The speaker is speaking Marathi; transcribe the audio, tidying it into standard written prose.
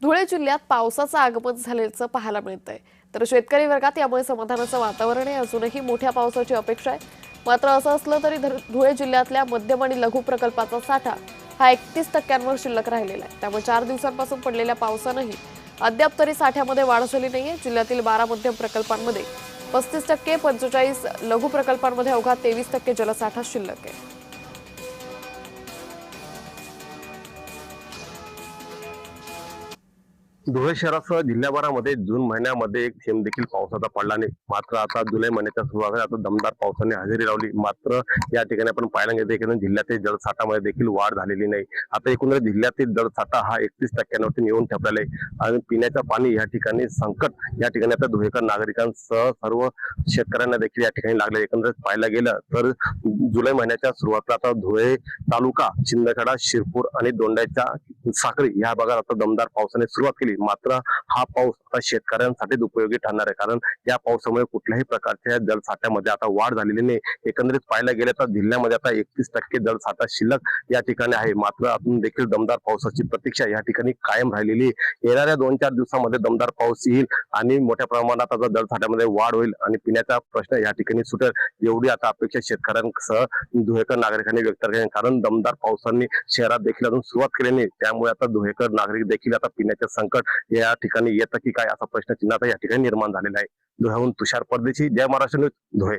धुळे जिल्ह्यात पावसाचं आगमन झाल्याचं पाहायला मिळतंय, तर शेतकरी वर्गात यामुळे समाधानाचं वातावरण आहे। अजूनही मोठ्या पावसाची अपेक्षा आहे। मात्र असं असलं तरी धुळे जिल्ह्यातल्या मध्यम आणि लघु प्रकल्पाचा साठा हा 31% शिल्लक राहिलेला आहे। त्यामुळे 4 दिवसांपासून पडलेल्या पावसानंही अद्याप तरी साठ्यामध्ये वाढ झाली नाहीये। जिल्ह्यातील 12 मध्यम प्रकल्पांमध्ये 35%, 45 लघु प्रकल्पांमध्ये अवघा 23% जलसाठा शिल्लक आहे। धुळे शहरासह जिल्ह्याभरामध्ये जून महिन्यामध्ये एक थेंब देखील पावसाचा पडला नाही। मात्र आता जुलै महिन्याच्या सुरुवातीला आता दमदार पावसाने हजेरी लावली। मात्र या ठिकाणी आपण पाहायला गेलं की जिल्ह्यातील जलसाठामध्ये देखील वाढ झालेली नाही। आता एकूणच जिल्ह्यातील जलसाठा हा 31% येऊन ठेपलेला आहे आणि पिण्याचं पाणी या ठिकाणी संकट या ठिकाणी आता धुळेकर नागरिकांसह सर्व शेतकऱ्यांना देखील या ठिकाणी लागले। एकंदरीत पाहायला गेलं तर जुलै महिन्याच्या सुरुवातीला आता धुळे तालुका, शिंदखेडा, शिरपूर आणि दोंडाईच्या साखळी या भागात आता दमदार पावसाने सुरुवात केली। मात्र हा पाऊस आता शेतकऱ्यांसाठीच उपयोगी ठरणार आहे, कारण या पावसामुळे कुठल्याही प्रकारच्या जलसाठ्यामध्ये आता वाढ झालेली नाही। एकंदरीत पाहायला गेलं तर जिल्ह्यामध्ये आता 31% जलसाठा शिल्लक या ठिकाणी आहे। मात्र अजून देखील दमदार पावसाची प्रतीक्षा या ठिकाणी कायम राहिलेली। येणाऱ्या 2-4 दिवसामध्ये दमदार पाऊस येईल आणि मोठ्या प्रमाणात आता जलसाठ्यामध्ये वाढ होईल आणि पिण्याचा प्रश्न या ठिकाणी सुटेल, एवढी आता अपेक्षा शेतकऱ्यांसह धुळेकर नागरिकांनी व्यक्त केली। कारण दमदार पावसांनी शहरात देखील अजून सुरुवात केली नाही, त्यामुळे आता धुळेकर नागरिक देखील आता पिण्याचे संकट या ठिकाणी येतं की काय असा प्रश्नचिन्ह आता या ठिकाणी निर्माण झालेला आहे। धुळ्याहून तुषार परदेशी, जय महाराष्ट्र न्यूज, धुळे।